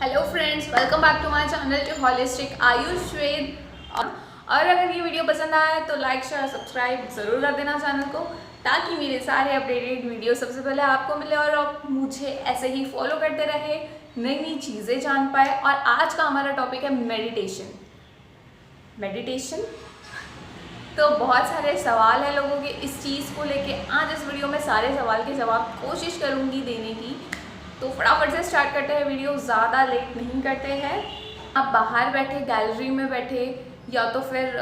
Hello friends, welcome back to my channel to holistic Ayush Ved. और अगर ये वीडियो पसंद आए तो लाइक शेयर सब्सक्राइब ज़रूर कर देना चैनल को, ताकि मेरे सारे अपडेटेड वीडियो सबसे पहले आपको मिले और आप मुझे ऐसे ही फॉलो करते रहे, नई नई चीज़ें जान पाए। और आज का हमारा टॉपिक है मेडिटेशन। तो बहुत सारे सवाल हैं लोगों के इस चीज़ को लेके। आज इस वीडियो में सारे सवाल के जवाब कोशिश करूँगी देने की। तो फटाफट से स्टार्ट करते हैं, वीडियो ज़्यादा लेट नहीं करते हैं। आप बाहर बैठे, गैलरी में बैठे या तो फिर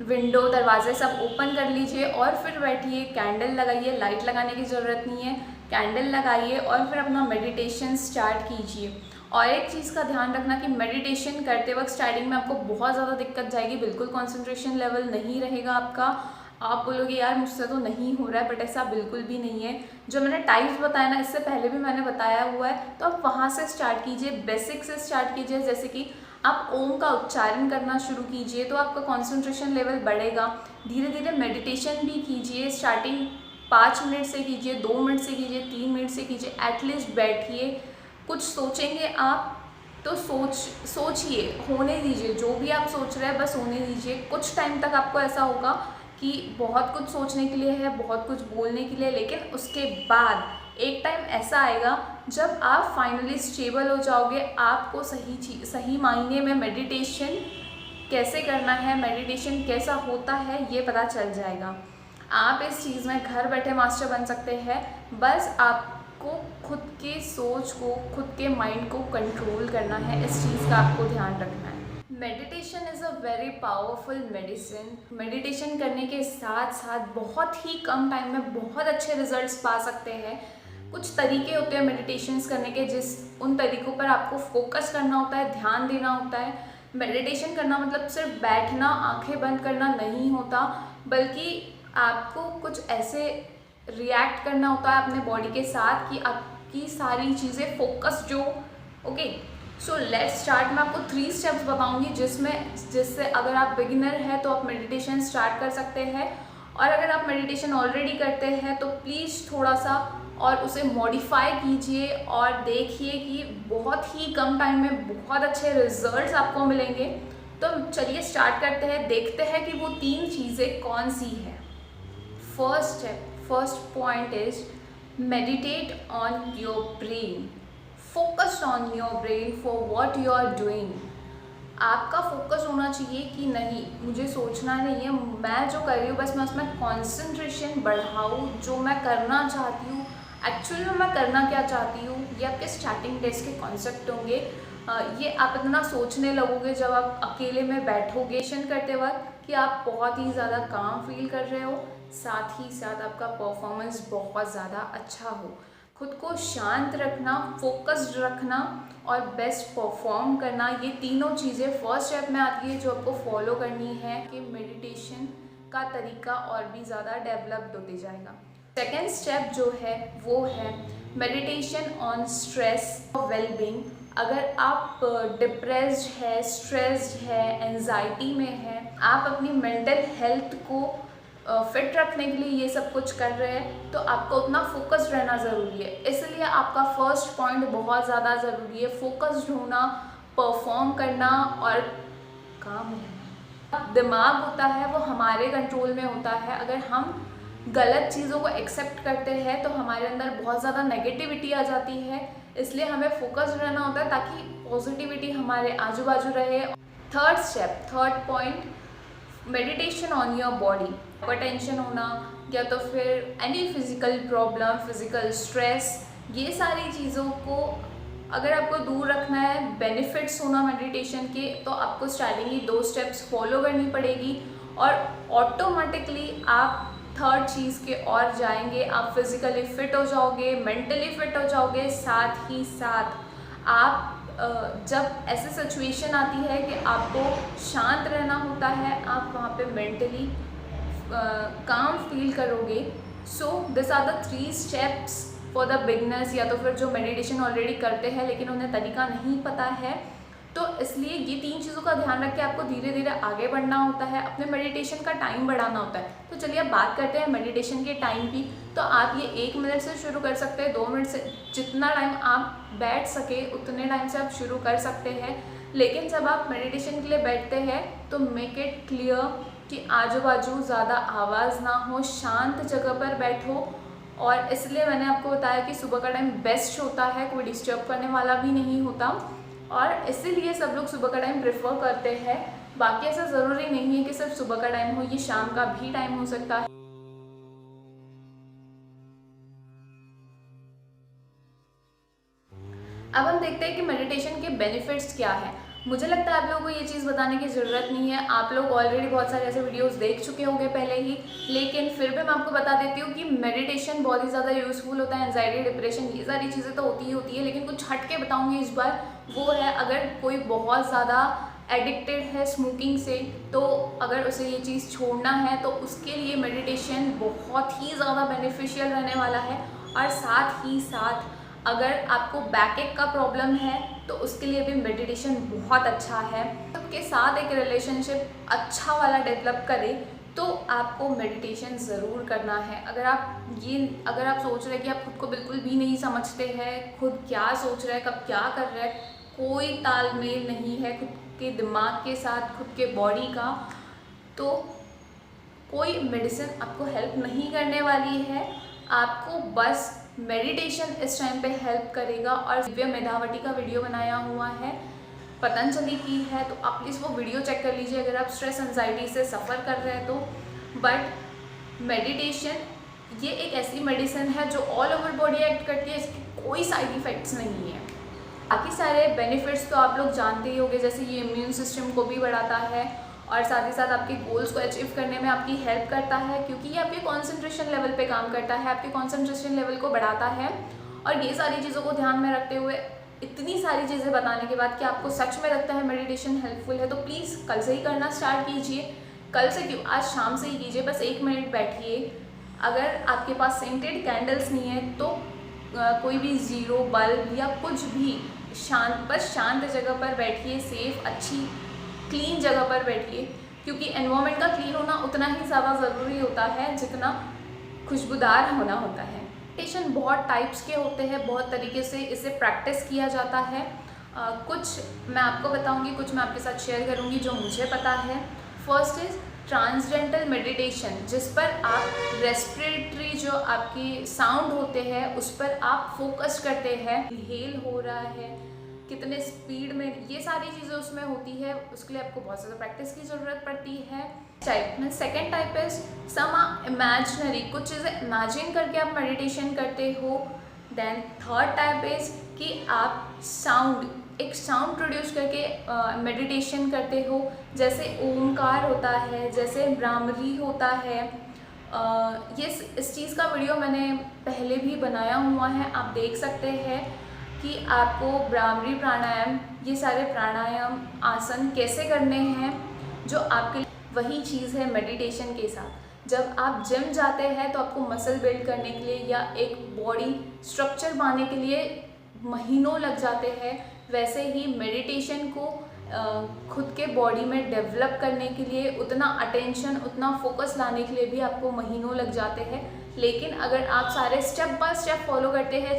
विंडो दरवाजे सब ओपन कर लीजिए और फिर बैठिए, कैंडल लगाइए। लाइट लगाने की ज़रूरत नहीं है, कैंडल लगाइए और फिर अपना मेडिटेशन स्टार्ट कीजिए। और एक चीज़ का ध्यान रखना कि मेडिटेशन करते वक्त स्टार्टिंग में आपको बहुत ज़्यादा दिक्कत जाएगी, बिल्कुल कंसंट्रेशन लेवल नहीं रहेगा आपका। आप बोलोगे यार मुझसे तो नहीं हो रहा है, बट ऐसा बिल्कुल भी नहीं है। जो मैंने टाइप्स बताया ना, इससे पहले भी मैंने बताया हुआ है, तो आप वहाँ से स्टार्ट कीजिए, बेसिक से स्टार्ट कीजिए। जैसे कि आप ओम का उच्चारण करना शुरू कीजिए तो आपका कंसंट्रेशन लेवल बढ़ेगा। धीरे धीरे मेडिटेशन भी कीजिए, स्टार्टिंग 5 मिनट से कीजिए, 2 मिनट से कीजिए, 3 मिनट से कीजिए। एटलीस्ट बैठिए, कुछ सोचेंगे आप तो सोचिए, होने दीजिए। जो भी आप सोच रहे हैं बस होने दीजिए। कुछ टाइम तक आपको ऐसा होगा कि बहुत कुछ सोचने के लिए है, बहुत कुछ बोलने के लिए, लेकिन उसके बाद एक टाइम ऐसा आएगा जब आप फाइनली स्टेबल हो जाओगे। आपको सही मायने में मेडिटेशन कैसे करना है, मेडिटेशन कैसा होता है, ये पता चल जाएगा। आप इस चीज़ में घर बैठे मास्टर बन सकते हैं। बस आपको खुद के सोच को, खुद के माइंड को कंट्रोल करना है। इस चीज़ का आपको ध्यान रखना है। Meditation is a very powerful medicine. Meditation करने के साथ साथ बहुत ही कम टाइम में बहुत अच्छे रिजल्ट्स पा सकते हैं। कुछ तरीके होते हैं मेडिटेशंस करने के, उन तरीक़ों पर आपको फोकस करना होता है, ध्यान देना होता है। मेडिटेशन करना मतलब सिर्फ बैठना, आंखें बंद करना नहीं होता, बल्कि आपको कुछ ऐसे रिएक्ट करना होता है अपने बॉडी के साथ कि आपकी सारी चीज़ें फोकस जो ओके। So let's start. मैं आपको 3 स्टेप्स बताऊंगी जिससे अगर आप बिगिनर हैं तो आप मेडिटेशन स्टार्ट कर सकते हैं, और अगर आप मेडिटेशन ऑलरेडी करते हैं तो प्लीज़ थोड़ा सा और उसे मॉडिफाई कीजिए और देखिए कि बहुत ही कम टाइम में बहुत अच्छे रिजल्ट्स आपको मिलेंगे। तो चलिए स्टार्ट करते हैं, देखते हैं कि वो 3 चीज़ें कौन सी है। First point is meditate on your brain. Focused on your brain for what you are doing. आपका फोकस होना चाहिए कि नहीं, मुझे सोचना नहीं है, मैं जो कर रही हूँ बस मैं उसमें कंसंट्रेशन बढ़ाऊँ। जो मैं करना चाहती हूँ, एक्चुअली में मैं करना क्या चाहती हूँ, ये आपके स्टार्टिंग डेज के कॉन्सेप्ट होंगे। ये आप इतना सोचने लगोगे जब आप अकेले में बैठोगे करते वक्त कि आप बहुत ही ज़्यादा काम फील कर रहे हो, साथ ही साथ आपका परफॉर्मेंस बहुत ज़्यादा अच्छा हो। खुद को शांत रखना, फोकस्ड रखना और बेस्ट परफॉर्म करना, ये तीनों चीज़ें फर्स्ट स्टेप में आती है जो आपको फॉलो करनी है कि मेडिटेशन का तरीका और भी ज़्यादा डेवलप्ड होते जाएगा। सेकेंड स्टेप जो है वो है मेडिटेशन ऑन स्ट्रेस और वेलबींग। अगर आप डिप्रेस्ड है, स्ट्रेस्ड है, एंजाइटी में है, आप अपनी मेंटल हेल्थ को फिट रखने के लिए ये सब कुछ कर रहे हैं, तो आपको उतना फोकस्ड रहना ज़रूरी है। इसलिए आपका फर्स्ट पॉइंट बहुत ज़्यादा ज़रूरी है, फोकस्ड होना, परफॉर्म करना और काम रहना। दिमाग होता है वो हमारे कंट्रोल में होता है। अगर हम गलत चीज़ों को एक्सेप्ट करते हैं तो हमारे अंदर बहुत ज़्यादा नेगेटिविटी आ जाती है। इसलिए हमें फोकस्ड रहना होता है ताकि पॉजिटिविटी हमारे आजू बाजू रहे। Third point meditation on your body. Hypertension होना या तो फिर any physical problem, physical stress, ये सारी चीज़ों को अगर आपको दूर रखना है, बेनिफिट्स होना मेडिटेशन के, तो आपको स्टार्टिंग की 2 स्टेप्स फॉलो करनी पड़ेगी और ऑटोमेटिकली आप थर्ड चीज़ के और जाएंगे। आप फिजिकली फिट हो जाओगे, मेंटली फिट हो जाओगे। साथ ही साथ आप जब ऐसी सिचुएशन आती है कि आपको शांत रहना होता है, आप वहाँ पे मेंटली काम फील करोगे। So this are the 3 steps for the beginners, या तो फिर जो मेडिटेशन ऑलरेडी करते हैं लेकिन उन्हें तरीका नहीं पता है। तो इसलिए ये 3 चीज़ों का ध्यान रख के आपको धीरे धीरे आगे बढ़ना होता है, अपने मेडिटेशन का टाइम बढ़ाना होता है। तो चलिए अब बात करते हैं मेडिटेशन के टाइम की। तो आप ये 1 मिनट से शुरू कर सकते हैं, 2 मिनट से, जितना टाइम आप बैठ सके उतने टाइम से आप शुरू कर सकते हैं। लेकिन जब आप मेडिटेशन के लिए बैठते हैं तो मेक इट क्लियर कि आजू बाजू ज़्यादा आवाज़ ना हो, शांत जगह पर बैठो। और इसलिए मैंने आपको बताया कि सुबह का टाइम बेस्ट होता है, कोई डिस्टर्ब करने वाला भी नहीं होता, और इसीलिए सब लोग सुबह का टाइम प्रेफर करते हैं। बाकी ऐसा ज़रूरी नहीं है कि सिर्फ सुबह का टाइम हो, ये शाम का भी टाइम हो सकता है। अब हम देखते हैं कि मेडिटेशन के बेनिफिट्स क्या है। मुझे लगता है आप लोगों को ये चीज़ बताने की ज़रूरत नहीं है, आप लोग ऑलरेडी बहुत सारे ऐसे वीडियोस देख चुके होंगे पहले ही, लेकिन फिर भी मैं आपको बता देती हूँ कि मेडिटेशन बहुत ही ज़्यादा यूज़फुल होता है। एंजाइटी, डिप्रेशन, ये सारी चीज़ें तो होती ही होती है, लेकिन कुछ हट के बताऊँगी इस बार। वो है, अगर कोई बहुत ज़्यादा एडिक्टेड है स्मोकिंग से, तो अगर उसे ये चीज़ छोड़ना है तो उसके लिए मेडिटेशन बहुत ही ज़्यादा बेनिफिशियल रहने वाला है। और साथ ही साथ अगर आपको बैकएक का प्रॉब्लम है तो उसके लिए भी मेडिटेशन बहुत अच्छा है। सबके साथ एक रिलेशनशिप अच्छा वाला डेवलप करें तो आपको मेडिटेशन ज़रूर करना है। अगर आप सोच रहे हैं कि आप खुद को बिल्कुल भी नहीं समझते हैं, खुद क्या सोच रहे हैं, कब क्या कर रहे हैं, कोई तालमेल नहीं है खुद के दिमाग के साथ, खुद के बॉडी का, तो कोई मेडिसिन आपको हेल्प नहीं करने वाली है। आपको बस मेडिटेशन इस टाइम पे हेल्प करेगा। और दिव्या मेधावटी का वीडियो बनाया हुआ है, पतंजलि की है, तो आप प्लीज़ वो वीडियो चेक कर लीजिए अगर आप स्ट्रेस एंजाइटी से सफ़र कर रहे हैं तो। बट मेडिटेशन ये एक ऐसी मेडिसिन है जो ऑल ओवर बॉडी एक्ट करती है, इसके कोई साइड इफ़ेक्ट्स नहीं है। बाकी सारे बेनिफिट्स तो आप लोग जानते ही होंगे, जैसे ये इम्यून सिस्टम को भी बढ़ाता है और साथ ही साथ आपके गोल्स को अचीव करने में आपकी हेल्प करता है, क्योंकि ये आपके कंसंट्रेशन लेवल पे काम करता है, आपके कंसंट्रेशन लेवल को बढ़ाता है। और ये सारी चीज़ों को ध्यान में रखते हुए, इतनी सारी चीज़ें बताने के बाद कि आपको सच में लगता है मेडिटेशन हेल्पफुल है, तो प्लीज़ कल से ही करना स्टार्ट कीजिए। कल से क्यों, आज शाम से ही कीजिए, बस 1 मिनट बैठिए। अगर आपके पास सेंटेड कैंडल्स नहीं है तो कोई भी ज़ीरो बल्ब या कुछ भी, शांत जगह पर बैठिए, सेफ, अच्छी क्लीन जगह पर बैठिए, क्योंकि एनवायरनमेंट का क्लीन होना उतना ही ज़्यादा ज़रूरी होता है जितना खुशबूदार होना होता है। मेडिटेशन बहुत टाइप्स के होते हैं, बहुत तरीके से इसे प्रैक्टिस किया जाता है। कुछ मैं आपको बताऊंगी, कुछ मैं आपके साथ शेयर करूंगी जो मुझे पता है। फर्स्ट इज़ ट्रांसडेंटल मेडिटेशन, जिस पर आप रेस्पिरेटरी जो आपकी साउंड होते हैं उस पर आप फोकस करते हैं। इनहेल हो रहा है, कितने स्पीड में, ये सारी चीज़ें उसमें होती है, उसके लिए आपको बहुत ज़्यादा प्रैक्टिस की ज़रूरत पड़ती है। टाइप में second type is some imaginary, कुछ चीज़ें इमेजिन करके आप मेडिटेशन करते हो। देन थर्ड टाइप इज कि आप एक साउंड प्रोड्यूस करके मेडिटेशन करते हो, जैसे ओमकार होता है, जैसे भ्रामरी होता है। ये इस चीज़ का वीडियो मैंने पहले भी बनाया हुआ है, आप देख सकते हैं कि आपको भ्रामरी प्राणायाम, ये सारे प्राणायाम आसन कैसे करने हैं, जो आपके वही चीज़ है मेडिटेशन के साथ। जब आप जिम जाते हैं तो आपको मसल बिल्ड करने के लिए या एक बॉडी स्ट्रक्चर पाने के लिए महीनों लग जाते हैं, वैसे ही मेडिटेशन को खुद के बॉडी में डेवलप करने के लिए उतना अटेंशन, उतना फोकस लाने के लिए भी आपको महीनों लग जाते हैं। लेकिन अगर आप सारे स्टेप बाय स्टेप फॉलो करते हैं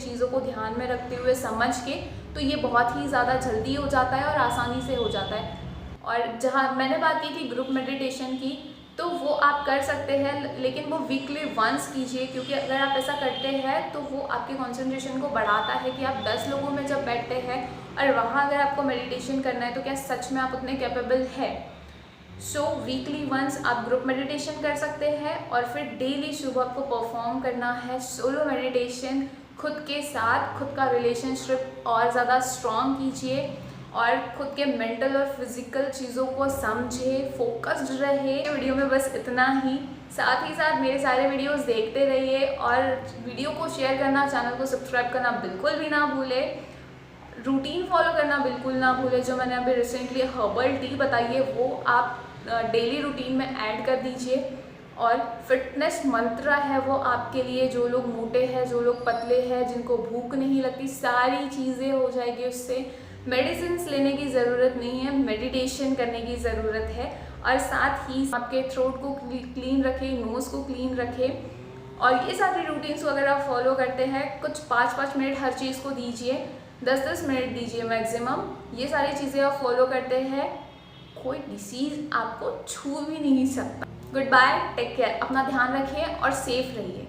चीज़ों को ध्यान में रखते हुए, समझ के, तो ये बहुत ही ज़्यादा जल्दी हो जाता है और आसानी से हो जाता है। और जहाँ मैंने बात की थी ग्रुप मेडिटेशन की, तो वो आप कर सकते हैं, लेकिन वो वीकली वंस कीजिए, क्योंकि अगर आप ऐसा करते हैं तो वो आपके कंसंट्रेशन को बढ़ाता है कि आप 10 लोगों में जब बैठते हैं और वहाँ अगर आपको मेडिटेशन करना है तो क्या सच में आप उतने कैपेबल है। सो वीकली वंस आप ग्रुप मेडिटेशन कर सकते हैं, और फिर डेली सुबह आपको परफॉर्म करना है सोलो मेडिटेशन। खुद के साथ खुद का रिलेशनशिप और ज़्यादा स्ट्रॉन्ग कीजिए और खुद के मेंटल और फिजिकल चीज़ों को समझे, फोकस्ड रहे। वीडियो में बस इतना ही। साथ ही साथ मेरे सारे वीडियोस देखते रहिए और वीडियो को शेयर करना, चैनल को सब्सक्राइब करना बिल्कुल भी ना भूले, रूटीन फॉलो करना बिल्कुल ना भूले। जो मैंने अभी रिसेंटली हर्बल टी बताई है वो आप डेली रूटीन में ऐड कर दीजिए। और फिटनेस मंत्र है वो आपके लिए, जो लोग मोटे हैं, जो लोग पतले हैं, जिनको भूख नहीं लगती, सारी चीज़ें हो जाएगी उससे। मेडिसिन लेने की ज़रूरत नहीं है, मेडिटेशन करने की ज़रूरत है। और साथ ही आपके थ्रोट को क्लीन रखें, नोज़ को क्लीन रखें। और ये सारी रूटीन्स को अगर आप फॉलो करते हैं, कुछ 5-5 मिनट हर चीज़ को दीजिए, 10-10 मिनट दीजिए मैक्सिमम, ये सारी चीज़ें आप फॉलो करते हैं, कोई डिसीज़ आपको छू भी नहीं सकता। गुड बाय, टेक केयर, अपना ध्यान रखिए और सेफ रहिए।